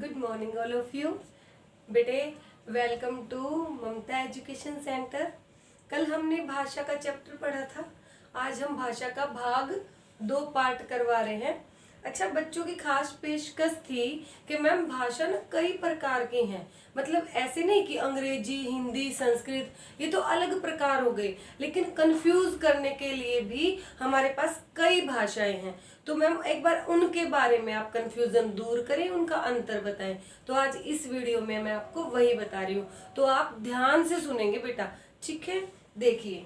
Good morning all of you. बेटे welcome to Mamta education centre. कल हमने भाषा का चैप्टर पढ़ा था, आज हम भाषा का भाग 2 पार्ट करवा रहे हैं। अच्छा, बच्चों की खास पेशकश थी कि मैम भाषा ना कई प्रकार की हैं, मतलब ऐसे नहीं कि अंग्रेजी, हिंदी, संस्कृत ये तो अलग प्रकार हो गए, लेकिन कंफ्यूज करने के लिए भी हमारे पास कई भाषाएं हैं। तो मैम एक बार उनके बारे में आप कंफ्यूजन दूर करें, उनका अंतर बताएं। तो आज इस वीडियो में मैं आपको वही बता रही हूँ, तो आप ध्यान से सुनेंगे बेटा, ठीक है। देखिए,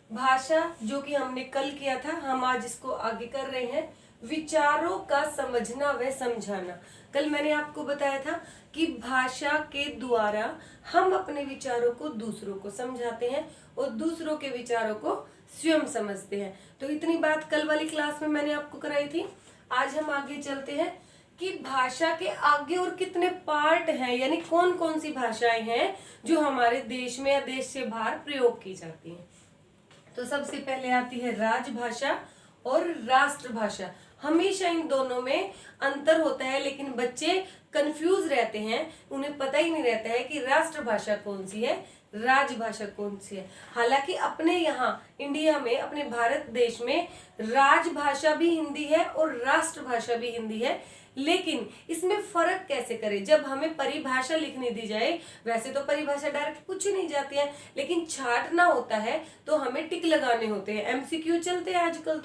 भाषा जो कि हमने कल किया था, हम आज इसको आगे कर रहे हैं। विचारों का समझना व समझाना। कल मैंने आपको बताया था कि भाषा के द्वारा हम अपने विचारों को दूसरों को समझाते हैं और दूसरों के विचारों को स्वयं समझते हैं। तो इतनी बात कल वाली क्लास में मैंने आपको कराई थी। आज हम आगे चलते हैं कि भाषा के आगे और कितने पार्ट हैं, यानी कौन कौन सी भाषाएं हैं जो हमारे देश में या देश से बाहर प्रयोग की जाती हैं। तो सबसे पहले आती है राजभाषा और राष्ट्रभाषा। हमेशा इन दोनों में अंतर होता है, लेकिन बच्चे कंफ्यूज रहते हैं, उन्हें पता ही नहीं रहता है कि राष्ट्रभाषा कौन सी है, राजभाषा कौन सी है। हालांकि अपने यहाँ इंडिया में, अपने भारत देश में राजभाषा भी हिंदी है और राष्ट्रभाषा भी हिंदी है, लेकिन इसमें फर्क कैसे करें। जब हमें परिभाषा लिखनी दी जाए, वैसे तो परिभाषा डायरेक्ट पूछी नहीं जाती है, लेकिन छांटना होता है तो हमें टिक लगाने होते हैं, एमसीक्यू चलते हैं आजकल।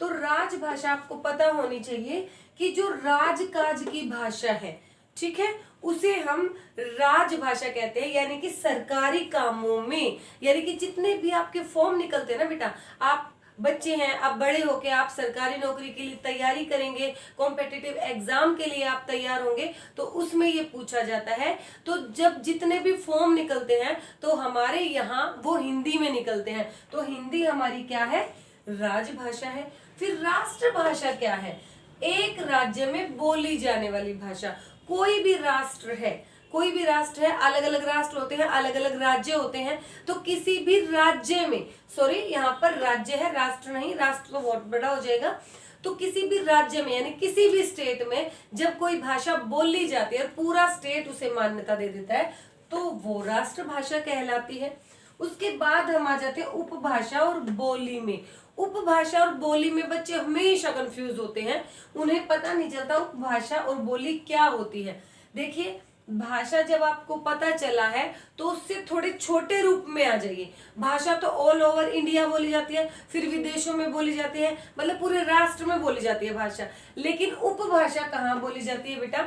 तो राजभाषा आपको पता होनी चाहिए कि जो राजकाज की भाषा है, ठीक है, उसे हम राजभाषा कहते हैं। यानी कि सरकारी कामों में, यानी कि जितने भी आपके फॉर्म निकलते हैं ना बेटा, आप बच्चे हैं, आप बड़े होके आप सरकारी नौकरी के लिए तैयारी करेंगे, कॉम्पिटिटिव एग्जाम के लिए आप तैयार होंगे, तो उसमें ये पूछा जाता है। तो जब जितने भी फॉर्म निकलते हैं तो हमारे यहाँ वो हिंदी में निकलते हैं, तो हिंदी हमारी क्या है, राजभाषा है। फिर राष्ट्रभाषा क्या है, एक राज्य में बोली जाने वाली भाषा। कोई भी राष्ट्र है, कोई भी राष्ट्र है, अलग अलग राष्ट्र होते हैं, अलग अलग राज्य होते हैं, तो किसी भी राज्य में, सॉरी यहाँ पर राज्य है, राष्ट्र नहीं, राष्ट्र तो बहुत बड़ा हो जाएगा। तो किसी भी राज्य में, यानी किसी भी स्टेट में जब कोई भाषा बोली जाती है और पूरा स्टेट उसे मान्यता दे देता है, तो वो राष्ट्रभाषा कहलाती है। उसके बाद हम आ जाते हैं उपभाषा और बोली में। उपभाषा और बोली में बच्चे हमेशा कंफ्यूज होते हैं, उन्हें पता नहीं चलता उपभाषा और बोली क्या होती है। देखिए, भाषा जब आपको पता चला है तो उससे थोड़े छोटे रूप में आ जाइए। भाषा तो ऑल ओवर इंडिया बोली जाती है, फिर विदेशों में बोली जाती है, मतलब पूरे राष्ट्र में बोली जाती है भाषा। लेकिन उपभाषा कहाँ बोली जाती है बेटा,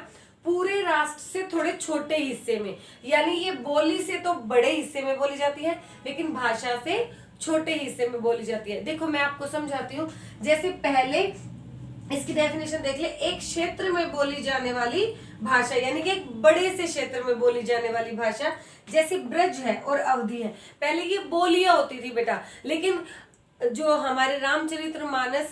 पूरे राष्ट्र से थोड़े छोटे हिस्से में, यानी ये बोली से तो बड़े हिस्से में बोली जाती है, लेकिन भाषा से छोटे हिस्से में बोली जाती है। देखो मैं आपको समझाती हूँ। जैसे पहले इसकी डेफिनेशन देख ले, एक क्षेत्र में बोली जाने वाली भाषा, यानी कि एक बड़े से क्षेत्र में बोली जाने वाली भाषा, जैसे ब्रज है और अवधि है। पहले ये बोलियां होती थी बेटा, लेकिन जो हमारे रामचरितमानस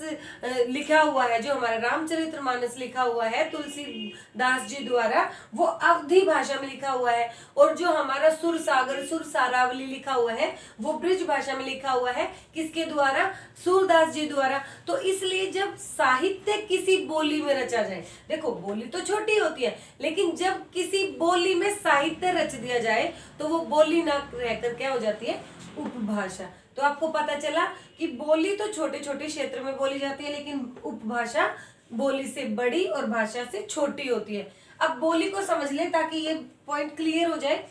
लिखा हुआ है, जो हमारा रामचरितमानस लिखा हुआ है तुलसीदास जी द्वारा, वो अवधी भाषा में लिखा हुआ है। और जो हमारा सुरसागर, सुरसारावली लिखा हुआ है, वो ब्रज भाषा में लिखा हुआ है। किसके द्वारा, सूरदास जी द्वारा। तो इसलिए जब साहित्य किसी बोली में रचा जाए, देखो बोली तो छोटी होती है, लेकिन जब किसी बोली में साहित्य रच दिया जाए तो वो बोली ना रहकर क्या हो जाती है, उपभाषा। तो आपको पता चला कि बोली तो छोटे छोटे क्षेत्र में बोली जाती है, लेकिन उपभाषा बोली से बड़ी और भाषा से छोटी होती है। अब बोली को समझ लें ताकि ये पॉइंट क्लियर हो जाए।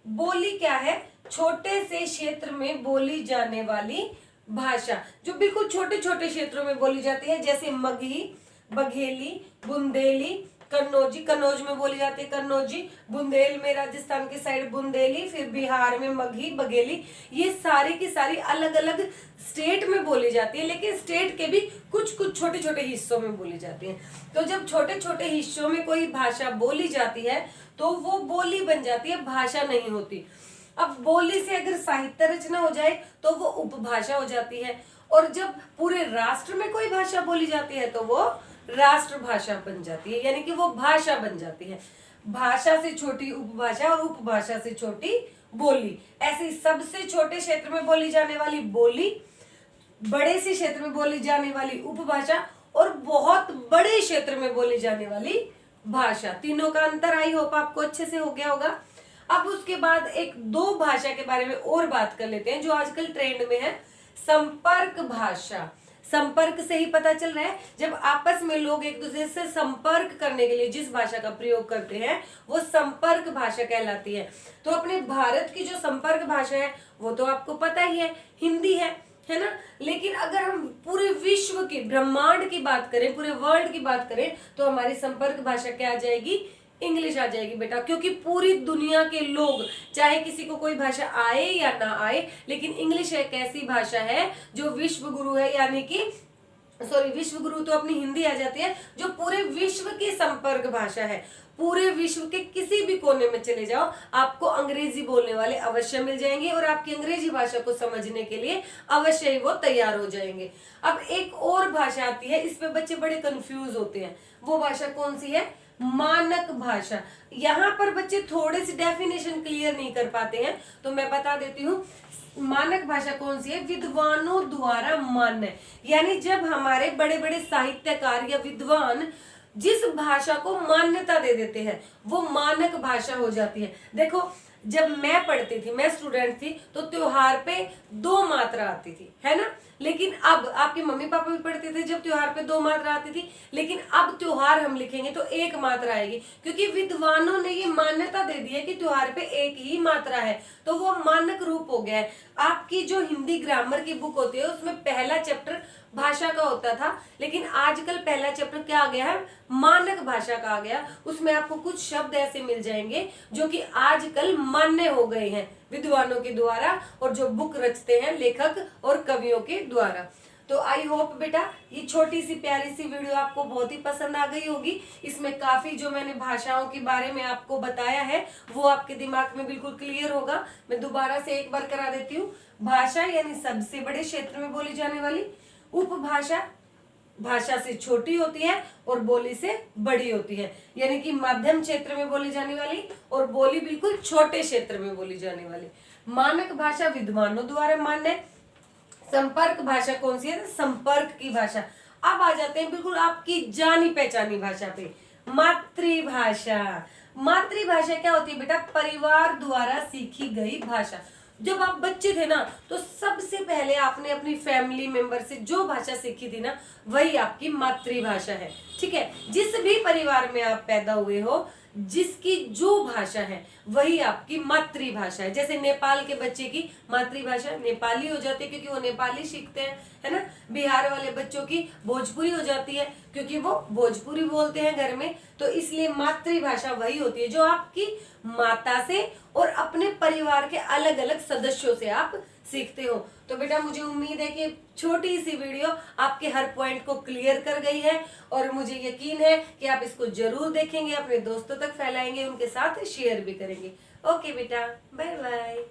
बोली क्या है, छोटे से क्षेत्र में बोली जाने वाली भाषा, जो बिल्कुल छोटे छोटे क्षेत्रों में बोली जाती है, जैसे मगही, बघेली, बुंदेली, कन्नौजी, कन्नौज में बोली जाती है कन्नौजी, बुंदेल में राजस्थान की साइड बुंदेली, फिर बिहार में मगही, बघेली, ये सारी की सारी अलग अलग स्टेट में बोली जाती है, लेकिन स्टेट के भी कुछ कुछ छोटे छोटे हिस्सों में बोली जाती है। तो जब छोटे छोटे हिस्सों में कोई भाषा बोली जाती है तो वो बोली बन जाती है, भाषा नहीं होती। अब बोली से अगर साहित्य रचना हो जाए तो वो उपभाषा हो जाती है, और जब पूरे राष्ट्र में कोई भाषा बोली जाती है तो वो राष्ट्रभाषा बन जाती है, यानी कि वो भाषा बन जाती है। भाषा से छोटी उपभाषा और उपभाषा से छोटी बोली। ऐसे सबसे छोटे क्षेत्र में बोली जाने वाली बोली, बड़े से क्षेत्र में बोली जाने वाली उपभाषा, और बहुत बड़े क्षेत्र में बोली जाने वाली भाषा। तीनों का अंतर आई होप आपको अच्छे से हो गया होगा। अब उसके बाद एक दो भाषा के बारे में और बात कर लेते हैं जो आजकल ट्रेंड में है, संपर्क भाषा। संपर्क से ही पता चल रहा है, जब आपस में लोग एक दूसरे से संपर्क करने के लिए जिस भाषा का प्रयोग करते हैं वो संपर्क भाषा कहलाती है। तो अपने भारत की जो संपर्क भाषा है वो तो आपको पता ही है, हिंदी है ना। लेकिन अगर हम पूरे विश्व की, ब्रह्मांड की बात करें, पूरे वर्ल्ड की बात करें, तो हमारी संपर्क भाषा क्या आ जाएगी? इंग्लिश आ जाएगी बेटा। क्योंकि पूरी दुनिया के लोग, चाहे किसी को कोई भाषा आए या ना आए, लेकिन इंग्लिश एक ऐसी भाषा है जो विश्व गुरु है, यानी कि विश्व गुरु तो अपनी हिंदी आ जाती है, जो पूरे विश्व की संपर्क भाषा है। पूरे विश्व के किसी भी कोने में चले जाओ, आपको अंग्रेजी बोलने वाले अवश्य मिल जाएंगे और आपकी अंग्रेजी भाषा को समझने के लिए अवश्य ही वो तैयार हो जाएंगे। अब एक और भाषा आती है, इस पे बच्चे बड़े कंफ्यूज होते हैं। वो भाषा कौन सी है? मानक भाषा। यहाँ पर बच्चे थोड़े से डेफिनेशन क्लियर नहीं कर पाते हैं, तो मैं बता देती हूँ। मानक भाषा कौन सी है? विद्वानों द्वारा मान्य, यानी जब हमारे बड़े बड़े साहित्यकार या विद्वान जिस भाषा को मान्यता दे देते हैं वो मानक भाषा हो जाती है। देखो, जब मैं पढ़ती थी, मैं स्टूडेंट थी, तो त्योहार पे 2 मात्रा आती थी, है ना। लेकिन अब आपके मम्मी पापा भी पढ़ते थे जब त्योहार पे 2 मात्रा आती थी, लेकिन अब त्योहार हम लिखेंगे तो 1 मात्रा आएगी, क्योंकि विद्वानों ने ये मान्यता दे दी है कि त्योहार पे 1 ही मात्रा है, तो वो मानक रूप हो गया है। आपकी जो हिंदी ग्रामर की बुक होती है उसमें पहला चैप्टर भाषा का होता था, लेकिन आजकल पहला चैप्टर क्या आ गया है? मानक भाषा का आ गया। उसमें आपको कुछ शब्द ऐसे मिल जाएंगे जो कि आजकल मान्य हो गए हैं विद्वानों के द्वारा, और जो बुक रचते हैं लेखक और कवियों के द्वारा। तो आई होप बेटा ये छोटी सी प्यारी सी वीडियो आपको बहुत ही पसंद आ गई होगी। इसमें काफी जो मैंने भाषाओं के बारे में आपको बताया है वो आपके दिमाग में बिल्कुल क्लियर होगा। मैं दोबारा से एक बार करा देती हूँ। भाषा यानी सबसे बड़े क्षेत्र में बोली जाने वाली। उपभाषा भाषा से छोटी होती है और बोली से बड़ी होती है, यानी कि मध्यम क्षेत्र में बोली जाने वाली और बोली बिल्कुल छोटे क्षेत्र में बोली जाने वाली। मानक भाषा विद्वानों द्वारा मान्य। संपर्क भाषा कौन सी है? संपर्क की भाषा। अब आ जाते हैं बिल्कुल आपकी जानी पहचानी भाषा पे, मातृभाषा। मातृभाषा क्या होती है बेटा? परिवार द्वारा सीखी गई भाषा। जब आप बच्चे थे ना, तो सबसे पहले आपने अपनी फैमिली मेंबर से जो भाषा सीखी थी ना, वही आपकी मातृभाषा है। ठीक है, जिस भी परिवार में आप पैदा हुए हो, जिसकी जो भाषा है वही आपकी मातृभाषा है। जैसे नेपाल के बच्चे की मातृभाषा नेपाली हो जाती है क्योंकि वो नेपाली सीखते हैं, है ना। बिहार वाले बच्चों की भोजपुरी हो जाती है क्योंकि वो भोजपुरी बोलते हैं घर में। तो इसलिए मातृभाषा वही होती है जो आपकी माता से और अपने परिवार के अलग अलग सदस्यों से आप सीखते हो। तो बेटा मुझे उम्मीद है कि छोटी सी वीडियो आपके हर पॉइंट को क्लियर कर गई है, और मुझे यकीन है कि आप इसको जरूर देखेंगे, अपने दोस्तों तक फैलाएंगे, उनके साथ शेयर भी करेंगे। ओके बेटा, बाय बाय।